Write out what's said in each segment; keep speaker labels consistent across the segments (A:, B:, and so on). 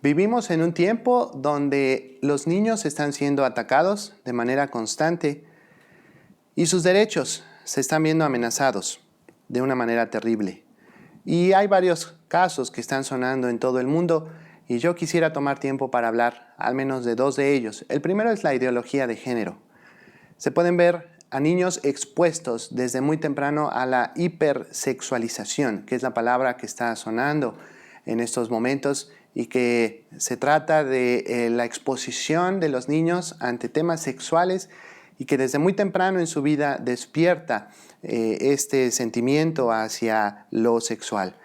A: Vivimos en un tiempo donde los niños están siendo atacados de manera constante y sus derechos se están viendo amenazados de una manera terrible. Y hay varios casos que están sonando en todo el mundo y yo quisiera tomar tiempo para hablar al menos de dos de ellos. El primero es la ideología de género. Se pueden ver a niños expuestos desde muy temprano a la hipersexualización, que es la palabra que está sonando en estos momentos y que se trata de la exposición de los niños ante temas sexuales y que desde muy temprano en su vida despierta este sentimiento hacia lo sexual.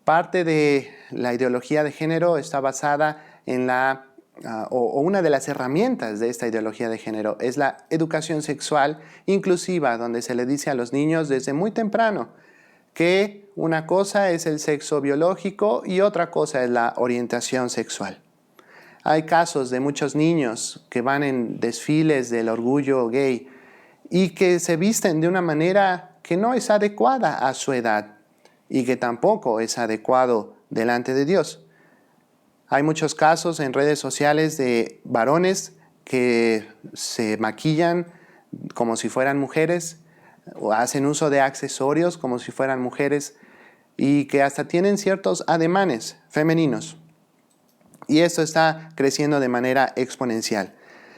A: Parte de la ideología de género está basada en una de las herramientas de esta ideología de género es la educación sexual inclusiva, donde se le dice a los niños desde muy temprano que una cosa es el sexo biológico y otra cosa es la orientación sexual. Hay casos de muchos niños que van en desfiles del orgullo gay y que se visten de una manera que no es adecuada a su edad y que tampoco es adecuado delante de Dios. Hay muchos casos en redes sociales de varones que se maquillan como si fueran mujeres o hacen uso de accesorios como si fueran mujeres y que hasta tienen ciertos ademanes femeninos. Y esto está creciendo de manera exponencial.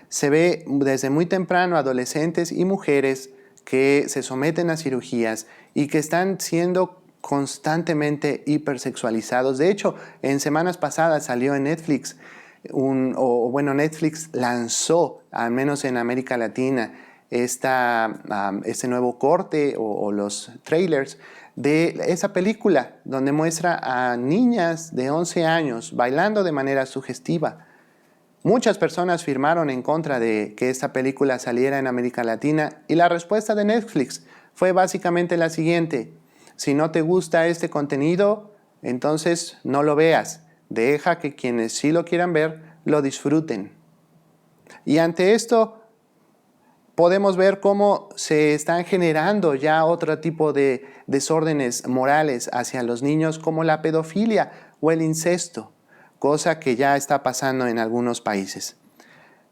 A: Se ve desde muy temprano adolescentes y mujeres que se someten a cirugías y que están siendo constantemente hipersexualizados. De hecho, en semanas pasadas salió en Netflix, Netflix lanzó, al menos en América Latina, este nuevo corte o los trailers de esa película donde muestra a niñas de 11 años bailando de manera sugestiva. Muchas personas firmaron en contra de que esta película saliera en América Latina y la respuesta de Netflix fue básicamente la siguiente: si no te gusta este contenido, entonces no lo veas. Deja que quienes sí lo quieran ver, lo disfruten. Y ante esto, podemos ver cómo se están generando ya otro tipo de desórdenes morales hacia los niños, como la pedofilia o el incesto, cosa que ya está pasando en algunos países.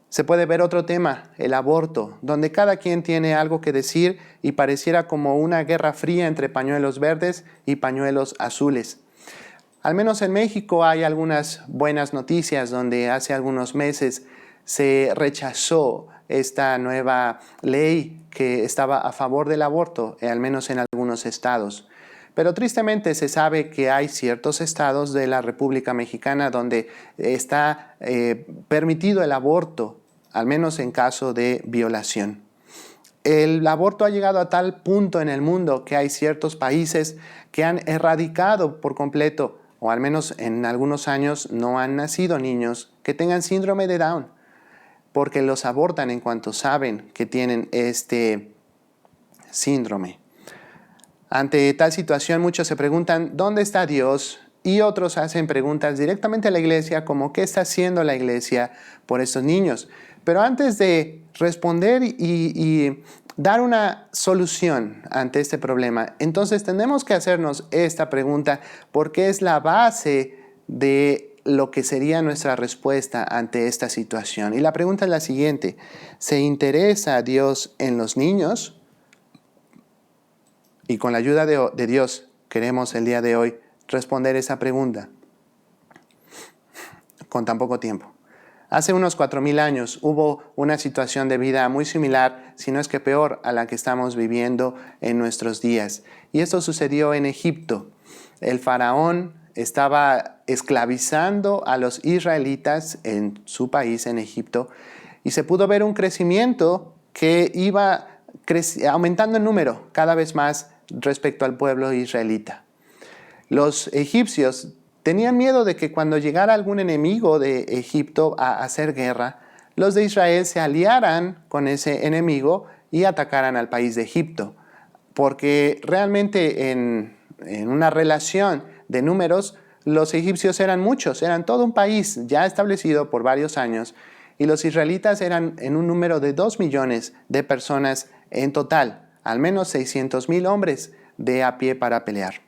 A: Se puede ver otro tema, el aborto, donde cada quien tiene algo que decir y pareciera como una guerra fría entre pañuelos verdes y pañuelos azules. Al menos en México hay algunas buenas noticias donde hace algunos meses se rechazó esta nueva ley que estaba a favor del aborto, al menos en algunos estados. Pero tristemente se sabe que hay ciertos estados de la República Mexicana donde está permitido el aborto, al menos en caso de violación. El aborto ha llegado a tal punto en el mundo que hay ciertos países que han erradicado por completo, o al menos en algunos años no han nacido niños que tengan síndrome de Down, porque los abortan en cuanto saben que tienen este síndrome. Ante tal situación, muchos se preguntan, ¿dónde está Dios? Y otros hacen preguntas directamente a la iglesia, como ¿qué está haciendo la iglesia por estos niños? Pero antes de responder y dar una solución ante este problema, entonces tenemos que hacernos esta pregunta, porque es la base de lo que sería nuestra respuesta ante esta situación. Y la pregunta es la siguiente: ¿se interesa Dios en los niños? Y con la ayuda de Dios queremos el día de hoy responder esa pregunta con tan poco tiempo. Hace unos 4,000 años hubo una situación de vida muy similar, si no es que peor, a la que estamos viviendo en nuestros días. Y esto sucedió en Egipto. El faraón estaba esclavizando a los israelitas en su país, en Egipto, y se pudo ver un crecimiento que iba aumentando en número cada vez más respecto al pueblo israelita. Los egipcios tenían miedo de que cuando llegara algún enemigo de Egipto a hacer guerra, los de Israel se aliaran con ese enemigo y atacaran al país de Egipto. Porque realmente en una relación de números, los egipcios eran muchos, eran todo un país ya establecido por varios años, y los israelitas eran en un número de 2 millones de personas en total, al menos 600,000 hombres de a pie para pelear.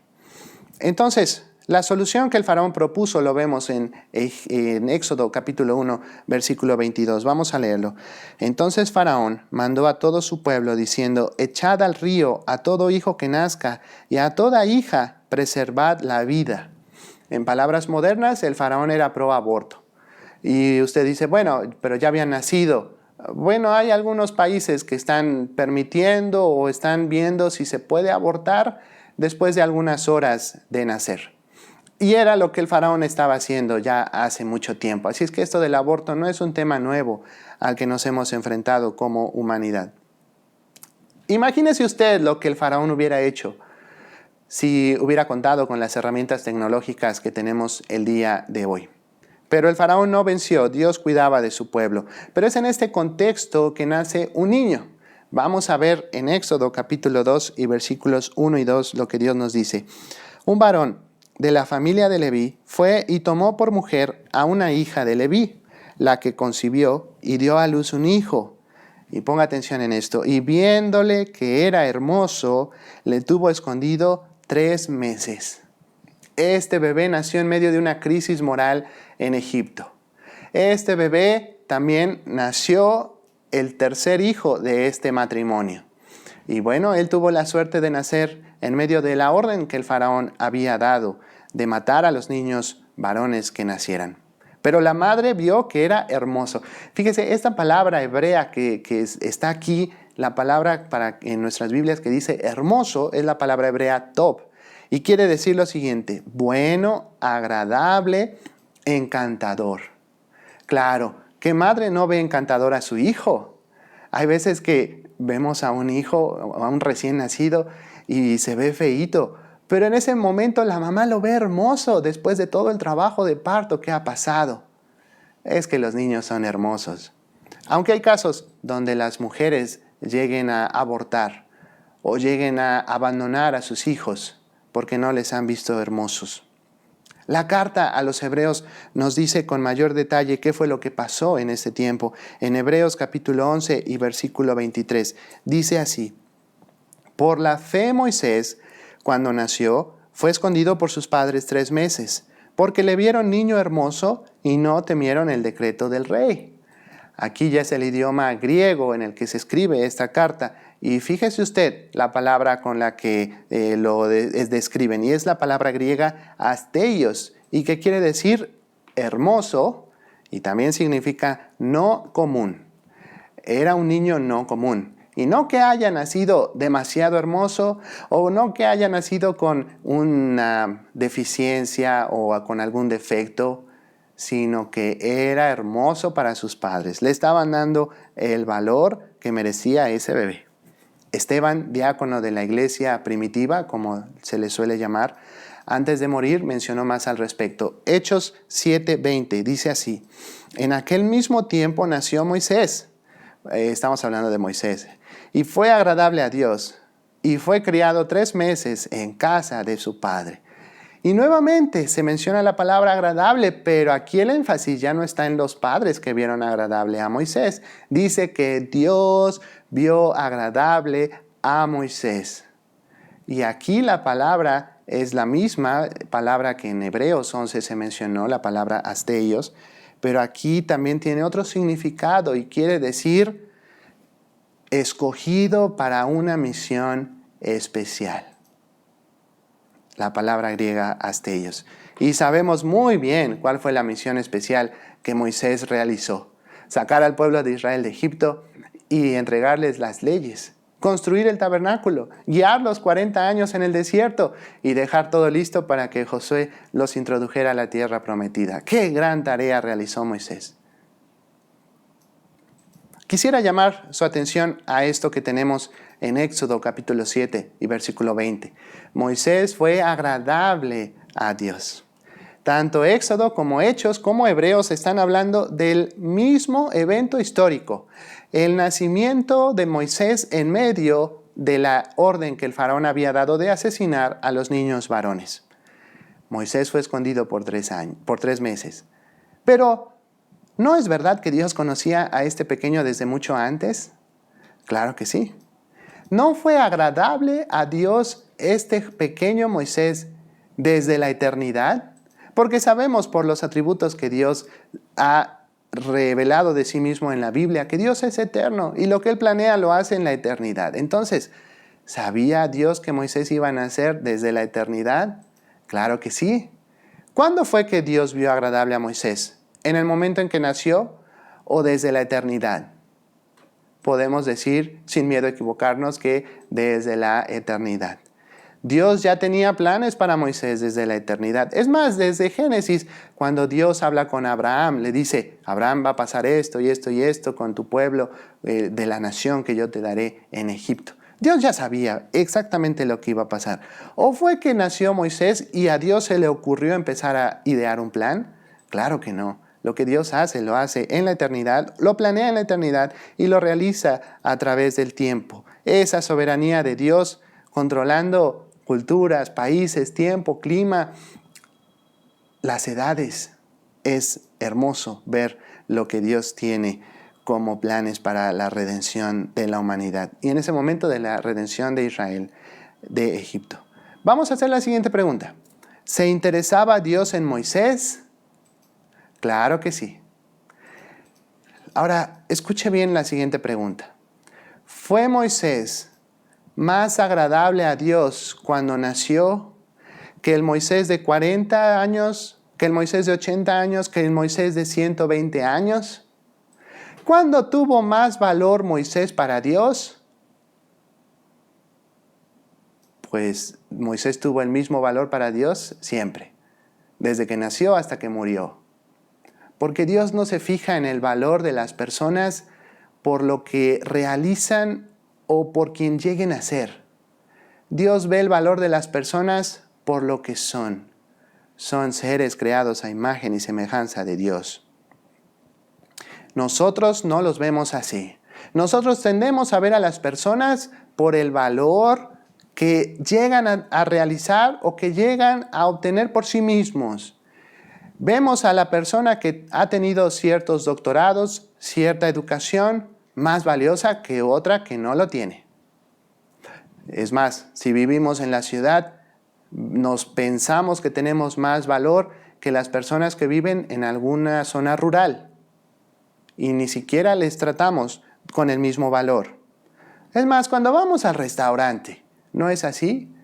A: Entonces, La solución que el faraón propuso lo vemos en Éxodo capítulo 1, versículo 22. Vamos a leerlo. Entonces Faraón mandó a todo su pueblo diciendo, echad al río a todo hijo que nazca y a toda hija preservad la vida. En palabras modernas, el faraón era pro aborto. Y usted dice, bueno, pero ya habían nacido. Bueno, hay algunos países que están permitiendo o están viendo si se puede abortar después de algunas horas de nacer. Y era lo que el faraón estaba haciendo ya hace mucho tiempo. Así es que esto del aborto no es un tema nuevo al que nos hemos enfrentado como humanidad. Imagínese usted lo que el faraón hubiera hecho si hubiera contado con las herramientas tecnológicas que tenemos el día de hoy. Pero el faraón no venció, Dios cuidaba de su pueblo. Pero es en este contexto que nace un niño. Vamos a ver en Éxodo capítulo 2 y versículos 1 y 2 lo que Dios nos dice. Un varón de la familia de Leví fue y tomó por mujer a una hija de Leví, la que concibió y dio a luz un hijo. Y ponga atención en esto. Y viéndole que era hermoso, le tuvo escondido 3 meses. Este bebé nació en medio de una crisis moral en Egipto. Este bebé también nació el tercer hijo de este matrimonio. Y bueno, él tuvo la suerte de nacer en medio de la orden que el faraón había dado de matar a los niños varones que nacieran. Pero la madre vio que era hermoso. Fíjese, esta palabra hebrea que está aquí, la palabra en nuestras Biblias que dice hermoso, es la palabra hebrea tov. Y quiere decir lo siguiente, bueno, agradable, encantador. Claro, ¿qué madre no ve encantador a su hijo? Hay veces que vemos a un hijo, a un recién nacido, y se ve feíto. Pero en ese momento la mamá lo ve hermoso después de todo el trabajo de parto que ha pasado. Es que los niños son hermosos. Aunque hay casos donde las mujeres lleguen a abortar o lleguen a abandonar a sus hijos porque no les han visto hermosos. La carta a los hebreos nos dice con mayor detalle qué fue lo que pasó en ese tiempo. En Hebreos capítulo 11 y versículo 23 dice así: por la fe Moisés, cuando nació, fue escondido por sus padres 3 meses, porque le vieron niño hermoso y no temieron el decreto del rey. Aquí ya es el idioma griego en el que se escribe esta carta. Y fíjese usted la palabra con la que lo describen. Y es la palabra griega asteios. ¿Y qué quiere decir? Hermoso. Y también significa no común. Era un niño no común. Y no que haya nacido demasiado hermoso o no que haya nacido con una deficiencia o con algún defecto, sino que era hermoso para sus padres. Le estaban dando el valor que merecía ese bebé. Esteban, diácono de la iglesia primitiva, como se le suele llamar, antes de morir mencionó más al respecto. Hechos 7:20 dice así: en aquel mismo tiempo nació Moisés. Estamos hablando de Moisés. Y fue agradable a Dios. Y fue criado 3 meses en casa de su padre. Y nuevamente se menciona la palabra agradable, pero aquí el énfasis ya no está en los padres que vieron agradable a Moisés. Dice que Dios vio agradable a Moisés. Y aquí la palabra es la misma palabra que en Hebreos 11 se mencionó, la palabra asteios, pero aquí también tiene otro significado y quiere decir escogido para una misión especial. La palabra griega asteios. Y sabemos muy bien cuál fue la misión especial que Moisés realizó. Sacar al pueblo de Israel de Egipto y entregarles las leyes. Construir el tabernáculo, guiarlos 40 años en el desierto y dejar todo listo para que Josué los introdujera a la tierra prometida. ¡Qué gran tarea realizó Moisés! Quisiera llamar su atención a esto que tenemos en Éxodo capítulo 7 y versículo 20. Moisés fue agradable a Dios. Tanto Éxodo como Hechos como Hebreos están hablando del mismo evento histórico, el nacimiento de Moisés en medio de la orden que el faraón había dado de asesinar a los niños varones. Moisés fue escondido por 3 meses. Pero ¿no es verdad que Dios conocía a este pequeño desde mucho antes? Claro que sí. ¿No fue agradable a Dios este pequeño Moisés desde la eternidad, porque sabemos por los atributos que Dios ha revelado de sí mismo en la Biblia, que Dios es eterno y lo que Él planea lo hace en la eternidad. Entonces, ¿sabía Dios que Moisés iba a nacer desde la eternidad? Claro que sí. ¿Cuándo fue que Dios vio agradable a Moisés? ¿En el momento en que nació o desde la eternidad? Podemos decir, sin miedo a equivocarnos, que desde la eternidad. Dios ya tenía planes para Moisés desde la eternidad. Es más, desde Génesis, cuando Dios habla con Abraham, le dice, Abraham, va a pasar esto y esto y esto con tu pueblo de la nación que yo te daré en Egipto. Dios ya sabía exactamente lo que iba a pasar. ¿O fue que nació Moisés y a Dios se le ocurrió empezar a idear un plan? Claro que no. Lo que Dios hace, lo hace en la eternidad, lo planea en la eternidad y lo realiza a través del tiempo. Esa soberanía de Dios controlando culturas, países, tiempo, clima, las edades. Es hermoso ver lo que Dios tiene como planes para la redención de la humanidad. Y en ese momento de la redención de Israel, de Egipto. Vamos a hacer la siguiente pregunta. ¿Se interesaba Dios en Moisés? Claro que sí. Ahora, escuche bien la siguiente pregunta. ¿Fue Moisés más agradable a Dios cuando nació que el Moisés de 40 años, que el Moisés de 80 años, que el Moisés de 120 años? ¿Cuándo tuvo más valor Moisés para Dios? Pues Moisés tuvo el mismo valor para Dios siempre, desde que nació hasta que murió. Porque Dios no se fija en el valor de las personas por lo que realizan o por quien lleguen a ser. Dios ve el valor de las personas por lo que son. Son seres creados a imagen y semejanza de Dios. Nosotros no los vemos así. Nosotros tendemos a ver a las personas por el valor que llegan a realizar o que llegan a obtener por sí mismos. Vemos a la persona que ha tenido ciertos doctorados, cierta educación, más valiosa que otra que no lo tiene. Es más, si vivimos en la ciudad, nos pensamos que tenemos más valor que las personas que viven en alguna zona rural. Y ni siquiera les tratamos con el mismo valor. Es más, cuando vamos al restaurante, ¿no es así?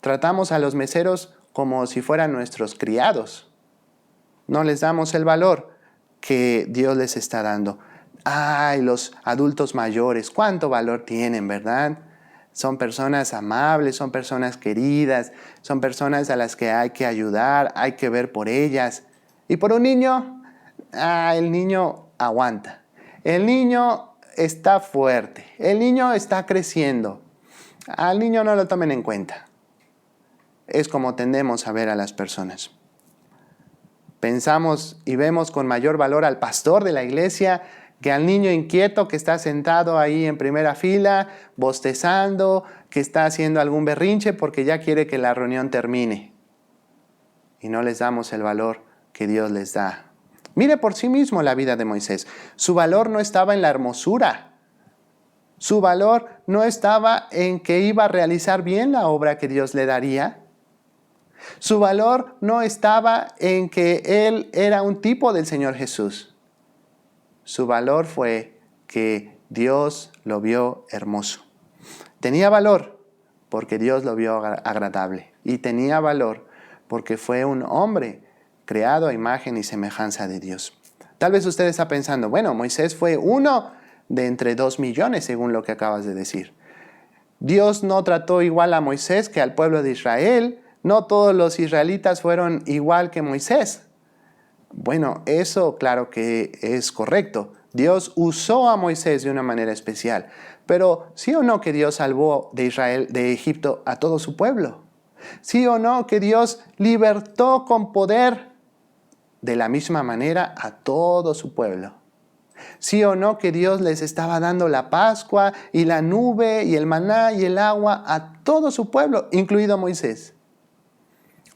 A: Tratamos a los meseros como si fueran nuestros criados. No les damos el valor que Dios les está dando. Ay, los adultos mayores, cuánto valor tienen, ¿verdad? Son personas amables, son personas queridas, son personas a las que hay que ayudar, hay que ver por ellas. Y por un niño, el niño aguanta. El niño está fuerte. El niño está creciendo. Al niño no lo tomen en cuenta. Es como tendemos a ver a las personas. Pensamos y vemos con mayor valor al pastor de la iglesia que al niño inquieto que está sentado ahí en primera fila, bostezando, que está haciendo algún berrinche porque ya quiere que la reunión termine. Y no les damos el valor que Dios les da. Mire por sí mismo la vida de Moisés. Su valor no estaba en la hermosura. Su valor no estaba en que iba a realizar bien la obra que Dios le daría. Su valor no estaba en que él era un tipo del Señor Jesús. Su valor fue que Dios lo vio hermoso. Tenía valor porque Dios lo vio agradable. Y tenía valor porque fue un hombre creado a imagen y semejanza de Dios. Tal vez usted está pensando, bueno, Moisés fue uno de entre 2 millones, según lo que acabas de decir. Dios no trató igual a Moisés que al pueblo de Israel. No todos los israelitas fueron igual que Moisés. Bueno, eso claro que es correcto. Dios usó a Moisés de una manera especial. Pero ¿sí o no que Dios salvó de Israel, de Egipto, a todo su pueblo? ¿Sí o no que Dios libertó con poder de la misma manera a todo su pueblo? ¿Sí o no que Dios les estaba dando la Pascua y la nube y el maná y el agua a todo su pueblo, incluido Moisés?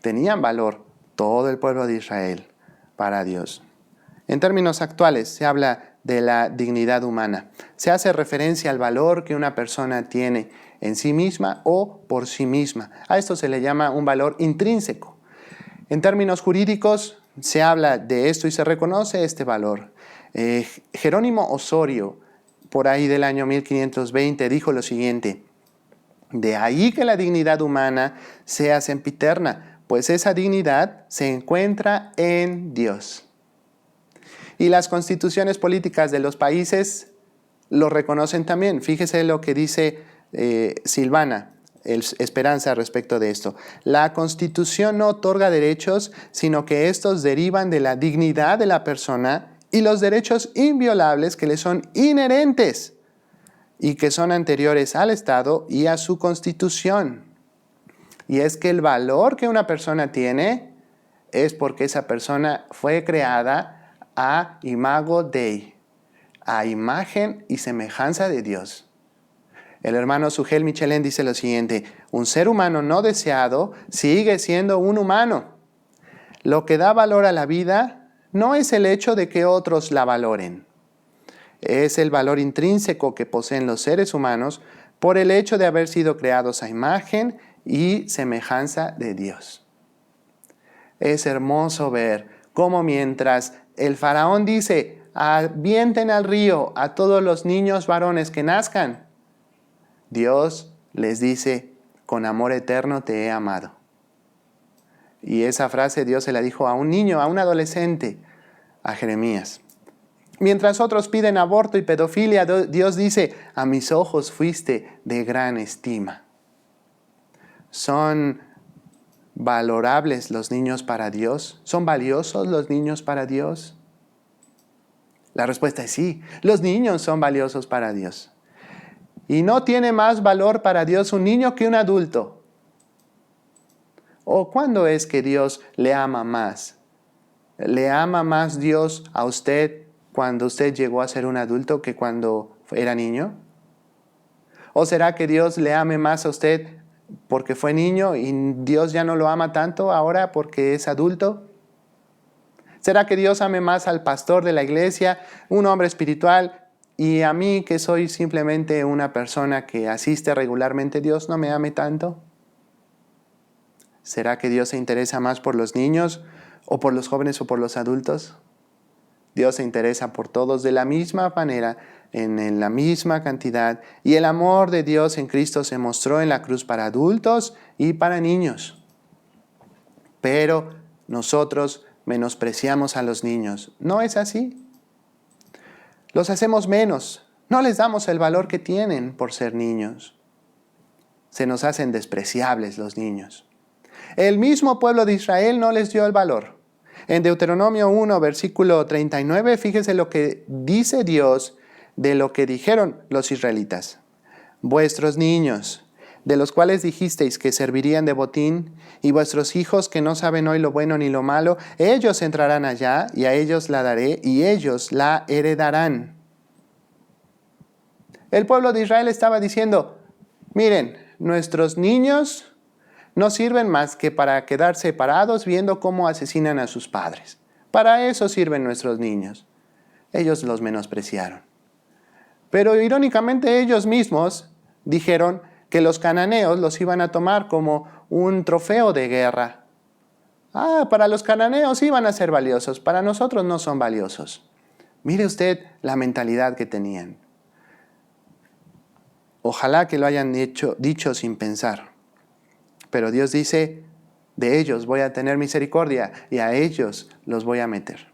A: Tenían valor todo el pueblo de Israel para Dios. En términos actuales se habla de la dignidad humana. Se hace referencia al valor que una persona tiene en sí misma o por sí misma. A esto se le llama un valor intrínseco. En términos jurídicos se habla de esto y se reconoce este valor. Jerónimo Osorio, por ahí del año 1520, dijo lo siguiente: de ahí que la dignidad humana sea sempiterna, pues esa dignidad se encuentra en Dios. Y las constituciones políticas de los países lo reconocen también. Fíjese lo que dice Silvana Esperanza respecto de esto. La Constitución no otorga derechos, sino que estos derivan de la dignidad de la persona y los derechos inviolables que le son inherentes y que son anteriores al Estado y a su Constitución. Y es que el valor que una persona tiene es porque esa persona fue creada a imago Dei, a imagen y semejanza de Dios. El hermano Sugel Michelén dice lo siguiente: un ser humano no deseado sigue siendo un humano. Lo que da valor a la vida no es el hecho de que otros la valoren. Es el valor intrínseco que poseen los seres humanos por el hecho de haber sido creados a imagen y semejanza de Dios. Es hermoso ver cómo mientras el faraón dice: avienten al río a todos los niños varones que nazcan, Dios les dice: con amor eterno te he amado. Y esa frase Dios se la dijo a un niño, a un adolescente, a Jeremías. Mientras otros piden aborto y pedofilia, Dios dice: a mis ojos fuiste de gran estima. ¿Son valorables los niños para Dios? ¿Son valiosos los niños para Dios? La respuesta es sí. Los niños son valiosos para Dios. Y no tiene más valor para Dios un niño que un adulto. ¿O cuándo es que Dios le ama más? ¿Le ama más Dios a usted cuando usted llegó a ser un adulto que cuando era niño? ¿O será que Dios le ame más a usted porque fue niño y Dios ya no lo ama tanto ahora porque es adulto? ¿Será que Dios ame más al pastor de la iglesia, un hombre espiritual, y a mí que soy simplemente una persona que asiste regularmente, Dios no me ame tanto? ¿Será que Dios se interesa más por los niños o por los jóvenes o por los adultos? Dios se interesa por todos de la misma manera, en la misma cantidad, y el amor de Dios en Cristo se mostró en la cruz para adultos y para niños. Pero nosotros menospreciamos a los niños. ¿No es así? Los hacemos menos, no les damos el valor que tienen por ser niños. Se nos hacen despreciables los niños. El mismo pueblo de Israel no les dio el valor. En Deuteronomio 1, versículo 39, fíjese lo que dice Dios de lo que dijeron los israelitas. Vuestros niños, de los cuales dijisteis que servirían de botín, y vuestros hijos que no saben hoy lo bueno ni lo malo, ellos entrarán allá, y a ellos la daré, y ellos la heredarán. El pueblo de Israel estaba diciendo: miren, nuestros niños no sirven más que para quedarse parados viendo cómo asesinan a sus padres. Para eso sirven nuestros niños. Ellos los menospreciaron. Pero irónicamente ellos mismos dijeron que los cananeos los iban a tomar como un trofeo de guerra. Para los cananeos iban a ser valiosos, para nosotros no son valiosos. Mire usted la mentalidad que tenían. Ojalá que lo hayan dicho sin pensar. Pero Dios dice: de ellos voy a tener misericordia y a ellos los voy a meter.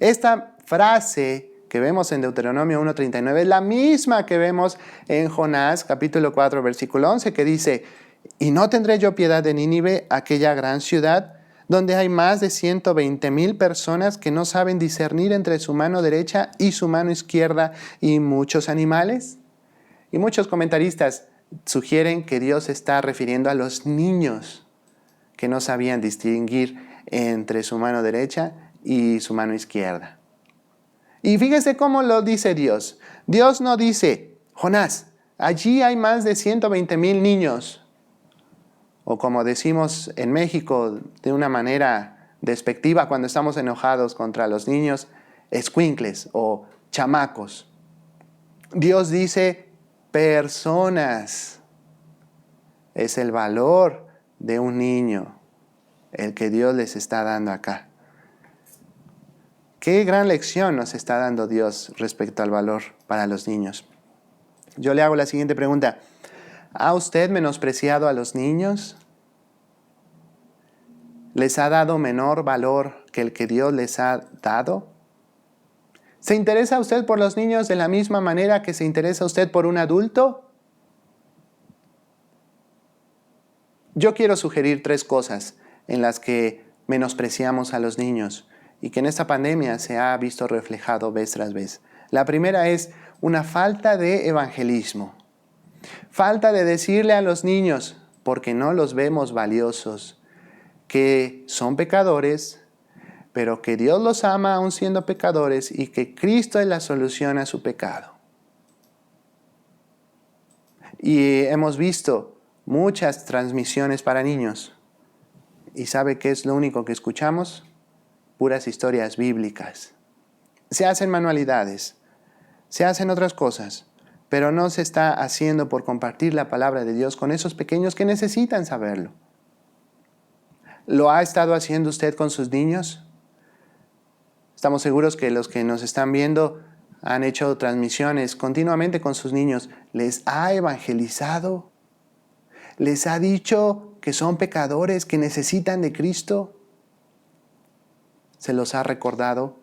A: Esta frase que vemos en Deuteronomio 1:39 es la misma que vemos en Jonás capítulo 4 versículo 11, que dice: y no tendré yo piedad de Nínive, aquella gran ciudad, donde hay más de 120,000 personas que no saben discernir entre su mano derecha y su mano izquierda, y muchos animales. Y muchos comentaristas sugieren que Dios se está refiriendo a los niños que no sabían distinguir entre su mano derecha y su mano izquierda. Y fíjese cómo lo dice Dios. Dios no dice: Jonás, allí hay más de 120,000 niños. O como decimos en México de una manera despectiva cuando estamos enojados contra los niños, escuincles o chamacos. Dios dice personas. Es el valor de un niño el que Dios les está dando acá. Qué gran lección nos está dando Dios respecto al valor para los niños. Yo le hago la siguiente pregunta. ¿Ha usted menospreciado a los niños? ¿Les ha dado menor valor que el que Dios les ha dado? ¿Se interesa usted por los niños de la misma manera que se interesa usted por un adulto? Yo quiero sugerir 3 cosas en las que menospreciamos a los niños y que en esta pandemia se ha visto reflejado vez tras vez. La primera es una falta de evangelismo. Falta de decirle a los niños, porque no los vemos valiosos, que son pecadores, pero que Dios los ama aún siendo pecadores y que Cristo es la solución a su pecado. Y hemos visto muchas transmisiones para niños. ¿Y sabe qué es lo único que escuchamos? Puras historias bíblicas. Se hacen manualidades, se hacen otras cosas, pero no se está haciendo por compartir la palabra de Dios con esos pequeños que necesitan saberlo. ¿Lo ha estado haciendo usted con sus niños? Estamos seguros que los que nos están viendo han hecho transmisiones continuamente con sus niños. ¿Les ha evangelizado? ¿Les ha dicho que son pecadores, que necesitan de Cristo? ¿Se los ha recordado?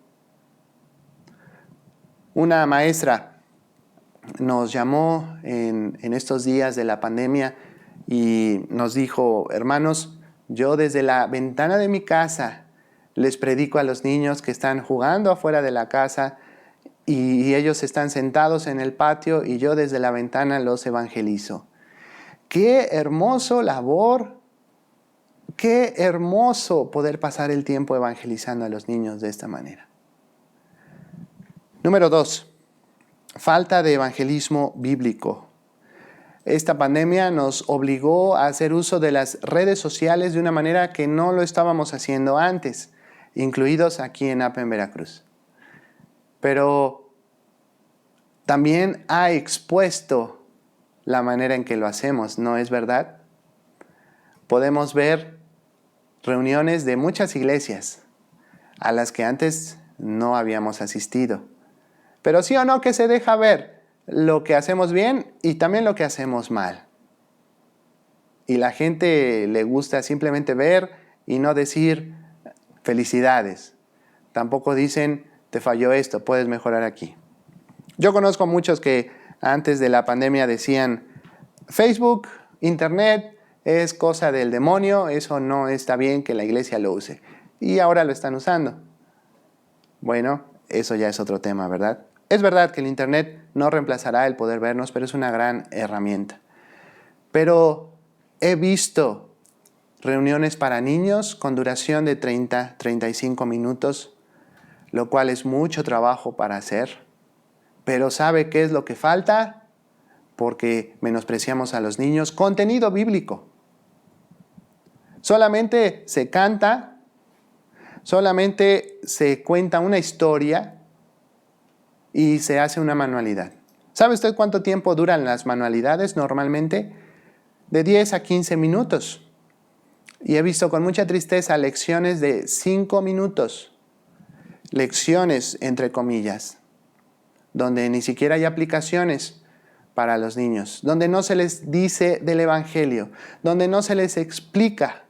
A: Una maestra nos llamó en estos días de la pandemia y nos dijo, hermanos, yo desde la ventana de mi casa les predico a los niños que están jugando afuera de la casa y ellos están sentados en el patio y yo desde la ventana los evangelizo. ¡Qué hermoso labor! ¡Qué hermoso poder pasar el tiempo evangelizando a los niños de esta manera! Número 2. Falta de evangelismo bíblico. Esta pandemia nos obligó a hacer uso de las redes sociales de una manera que no lo estábamos haciendo antes, incluidos aquí en APE en Veracruz. Pero también ha expuesto la manera en que lo hacemos, ¿no es verdad? Podemos ver reuniones de muchas iglesias a las que antes no habíamos asistido. Pero sí o no que se deja ver lo que hacemos bien y también lo que hacemos mal. Y la gente le gusta simplemente ver y no decir felicidades. Tampoco dicen te falló esto, puedes mejorar aquí. Yo conozco muchos que antes de la pandemia decían Facebook, Internet es cosa del demonio, eso no está bien que la iglesia lo use. Y ahora lo están usando. Bueno, eso ya es otro tema, ¿verdad? Es verdad que el Internet no reemplazará el poder vernos, pero es una gran herramienta. Pero he visto reuniones para niños con duración de 30-35 minutos, lo cual es mucho trabajo para hacer. Pero ¿sabe qué es lo que falta? Porque menospreciamos a los niños. Contenido bíblico. Solamente se canta, solamente se cuenta una historia y se hace una manualidad. ¿Sabe usted cuánto tiempo duran las manualidades normalmente? De 10 a 15 minutos. Y he visto con mucha tristeza lecciones de 5 minutos. Lecciones, entre comillas, donde ni siquiera hay aplicaciones para los niños, donde no se les dice del Evangelio, donde no se les explica.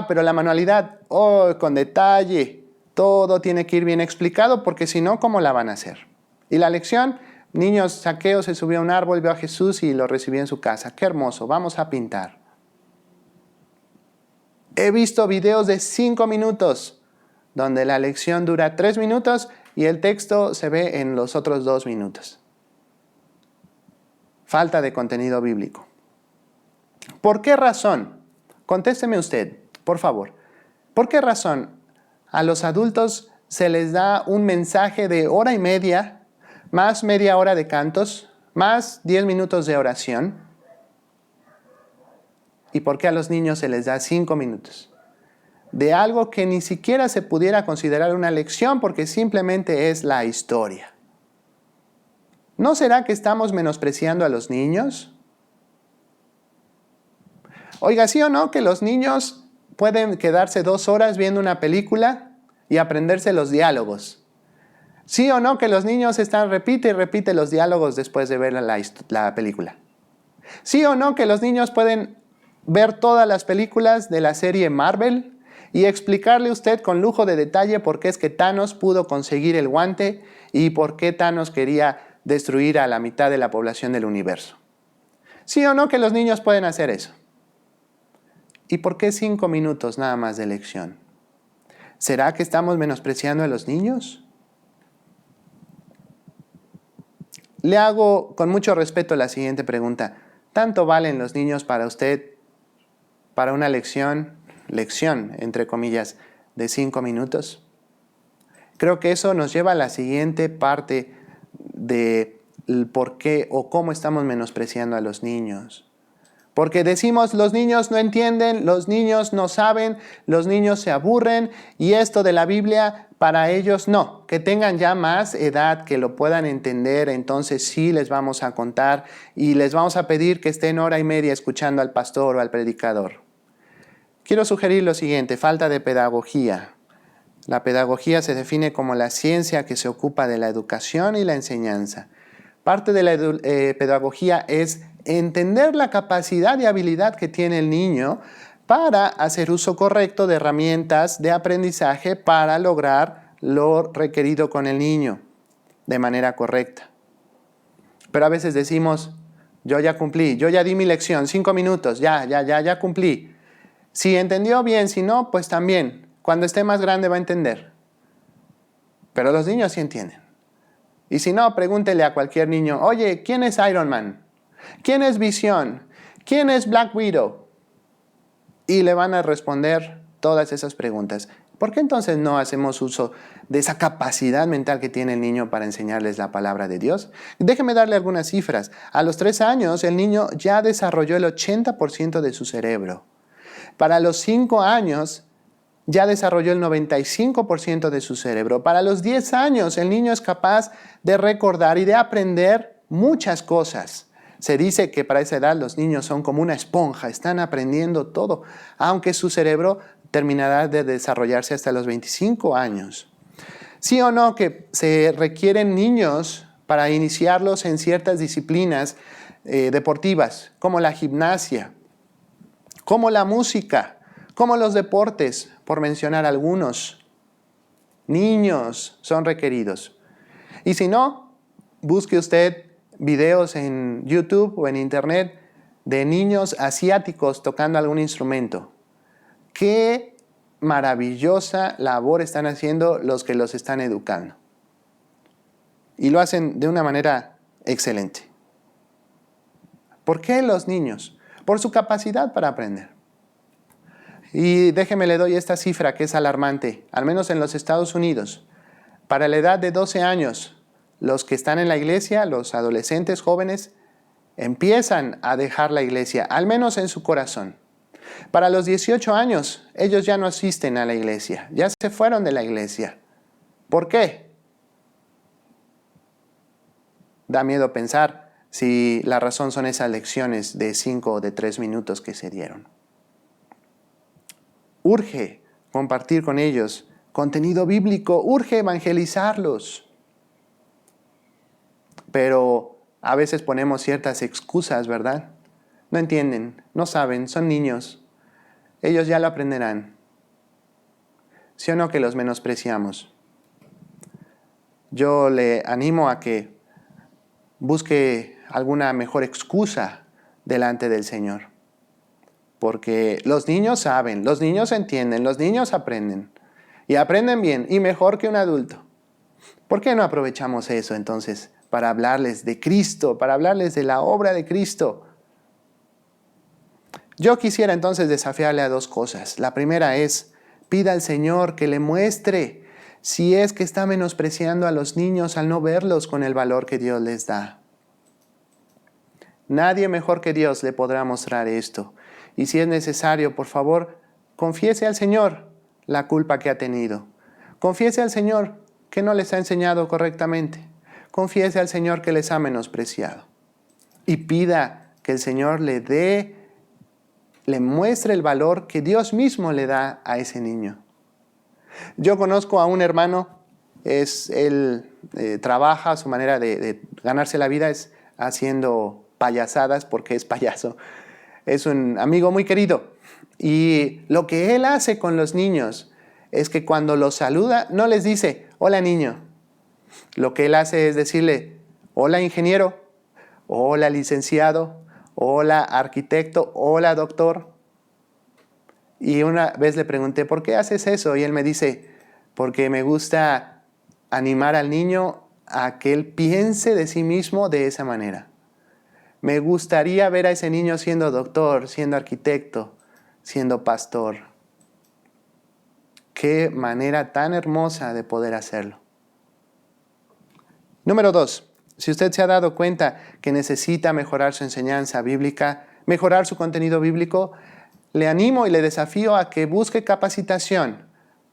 A: Pero la manualidad, con detalle, todo tiene que ir bien explicado porque si no, ¿cómo la van a hacer? Y la lección, niños, Zaqueo se subió a un árbol, vio a Jesús y lo recibió en su casa. ¡Qué hermoso! Vamos a pintar. He visto videos de 5 minutos donde la lección dura 3 minutos y el texto se ve en los otros 2 minutos. Falta de contenido bíblico. ¿Por qué razón? Contésteme usted, por favor. ¿Por qué razón a los adultos se les da un mensaje de hora y media, más media hora de cantos, más 10 minutos de oración? ¿Y por qué a los niños se les da 5 minutos? de algo que ni siquiera se pudiera considerar una lección porque simplemente es la historia. ¿No será que estamos menospreciando a los niños? Oiga, ¿sí o no que los niños pueden quedarse 2 horas viendo una película y aprenderse los diálogos? ¿Sí o no que los niños están repite y repite los diálogos después de ver la película? ¿Sí o no que los niños pueden ver todas las películas de la serie Marvel y explicarle a usted con lujo de detalle por qué es que Thanos pudo conseguir el guante y por qué Thanos quería destruir a la mitad de la población del universo? ¿Sí o no que los niños pueden hacer eso? ¿Y por qué 5 minutos nada más de lección? ¿Será que estamos menospreciando a los niños? Le hago con mucho respeto la siguiente pregunta. ¿Tanto valen los niños para usted para una lección, entre comillas, de 5 minutos? Creo que eso nos lleva a la siguiente parte de por qué o cómo estamos menospreciando a los niños. Porque decimos, los niños no entienden, los niños no saben, los niños se aburren y esto de la Biblia para ellos no. Que tengan ya más edad, que lo puedan entender, entonces sí les vamos a contar y les vamos a pedir que estén 1 hora y media escuchando al pastor o al predicador. Quiero sugerir lo siguiente, falta de pedagogía. La pedagogía se define como la ciencia que se ocupa de la educación y la enseñanza. Parte de la pedagogía es entender la capacidad y habilidad que tiene el niño para hacer uso correcto de herramientas de aprendizaje para lograr lo requerido con el niño de manera correcta. Pero a veces decimos, yo ya cumplí, yo ya di mi lección, 5 minutos, ya cumplí. Si entendió bien, si no, pues también. Cuando esté más grande va a entender. Pero los niños sí entienden. Y si no, pregúntele a cualquier niño, oye, ¿quién es Iron Man? ¿Quién es Visión? ¿Quién es Black Widow? Y le van a responder todas esas preguntas. ¿Por qué entonces no hacemos uso de esa capacidad mental que tiene el niño para enseñarles la palabra de Dios? Déjeme darle algunas cifras. A los 3 años, el niño ya desarrolló el 80% de su cerebro. Para los 5 años, ya desarrolló el 95% de su cerebro. Para los 10 años, el niño es capaz de recordar y de aprender muchas cosas. Se dice que para esa edad los niños son como una esponja, están aprendiendo todo, aunque su cerebro terminará de desarrollarse hasta los 25 años. ¿Sí o no que se requieren niños para iniciarlos en ciertas disciplinas deportivas, como la gimnasia, como la música, como los deportes, por mencionar algunos? Niños son requeridos. Y si no, busque usted videos en YouTube o en Internet de niños asiáticos tocando algún instrumento. Qué maravillosa labor están haciendo los que los están educando. Y lo hacen de una manera excelente. ¿Por qué los niños? Por su capacidad para aprender. Y déjeme le doy esta cifra que es alarmante, al menos en los Estados Unidos. Para la edad de 12 años, los que están en la iglesia, los adolescentes jóvenes, empiezan a dejar la iglesia, al menos en su corazón. Para los 18 años, ellos ya no asisten a la iglesia, ya se fueron de la iglesia. ¿Por qué? Da miedo pensar si la razón son esas lecciones de 5 o de 3 minutos que se dieron. Urge compartir con ellos contenido bíblico, urge evangelizarlos. Pero a veces ponemos ciertas excusas, ¿verdad? No entienden, no saben, son niños. Ellos ya lo aprenderán. ¿Sí o no que los menospreciamos? Yo le animo a que busque alguna mejor excusa delante del Señor. Porque los niños saben, los niños entienden, los niños aprenden. Y aprenden bien y mejor que un adulto. ¿Por qué no aprovechamos eso entonces para hablarles de Cristo, para hablarles de la obra de Cristo? Yo quisiera entonces desafiarle a 2 cosas. La primera es, pida al Señor que le muestre si es que está menospreciando a los niños al no verlos con el valor que Dios les da. Nadie mejor que Dios le podrá mostrar esto. Y si es necesario, por favor, confiese al Señor. la culpa que ha tenido. Confiese al Señor que no les ha enseñado correctamente. Confiese al Señor que les ha menospreciado. Y pida que el Señor le muestre el valor que Dios mismo le da a ese niño. Yo conozco a un hermano, él trabaja, su manera de ganarse la vida es haciendo payasadas porque es payaso. Es un amigo muy querido. Y lo que él hace con los niños es que cuando los saluda, no les dice, hola niño. Lo que él hace es decirle, hola ingeniero, hola licenciado, hola arquitecto, hola doctor. Y una vez le pregunté, ¿por qué haces eso? Y él me dice, porque me gusta animar al niño a que él piense de sí mismo de esa manera. Me gustaría ver a ese niño siendo doctor, siendo arquitecto, siendo pastor. Qué manera tan hermosa de poder hacerlo. Número 2. Si usted se ha dado cuenta que necesita mejorar su enseñanza bíblica, mejorar su contenido bíblico, le animo y le desafío a que busque capacitación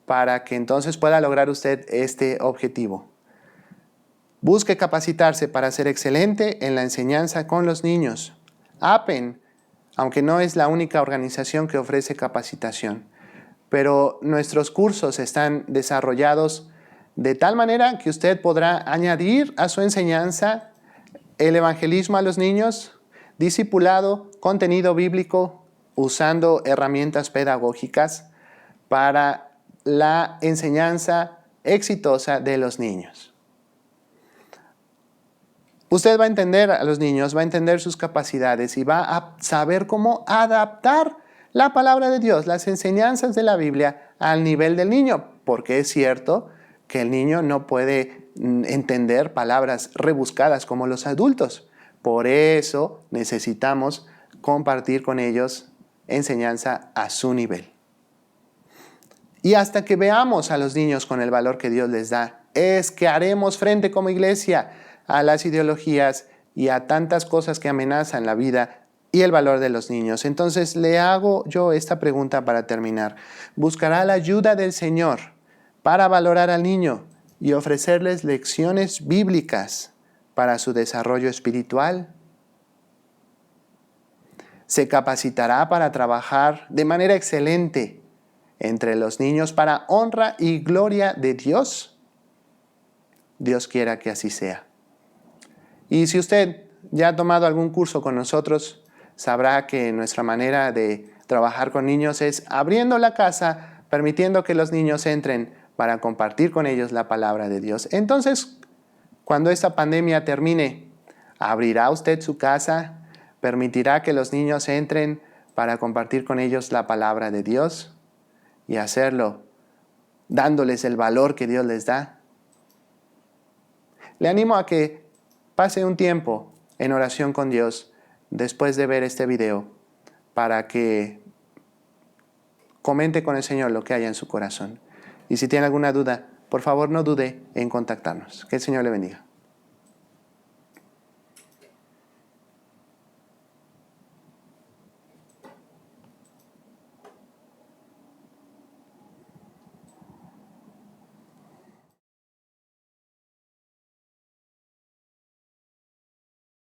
A: para que entonces pueda lograr usted este objetivo. Busque capacitarse para ser excelente en la enseñanza con los niños. APEN, aunque no es la única organización que ofrece capacitación, pero nuestros cursos están desarrollados de tal manera que usted podrá añadir a su enseñanza el evangelismo a los niños, discipulado, contenido bíblico, usando herramientas pedagógicas para la enseñanza exitosa de los niños. Usted va a entender a los niños, va a entender sus capacidades y va a saber cómo adaptar la palabra de Dios, las enseñanzas de la Biblia al nivel del niño, porque es cierto que el niño no puede entender palabras rebuscadas como los adultos. Por eso necesitamos compartir con ellos enseñanza a su nivel. Y hasta que veamos a los niños con el valor que Dios les da, es que haremos frente como iglesia a las ideologías y a tantas cosas que amenazan la vida y el valor de los niños. Entonces le hago yo esta pregunta para terminar. ¿Buscará la ayuda del Señor para valorar al niño y ofrecerles lecciones bíblicas para su desarrollo espiritual? ¿Se capacitará para trabajar de manera excelente entre los niños para honra y gloria de Dios? Dios quiera que así sea. Y si usted ya ha tomado algún curso con nosotros, sabrá que nuestra manera de trabajar con niños es abriendo la casa, permitiendo que los niños entren para compartir con ellos la palabra de Dios. Entonces, cuando esta pandemia termine, ¿abrirá usted su casa? ¿Permitirá que los niños entren para compartir con ellos la palabra de Dios? Y hacerlo dándoles el valor que Dios les da. Le animo a que pase un tiempo en oración con Dios después de ver este video para que comente con el Señor lo que haya en su corazón. Y si tiene alguna duda, por favor no dude en contactarnos. Que el Señor le bendiga.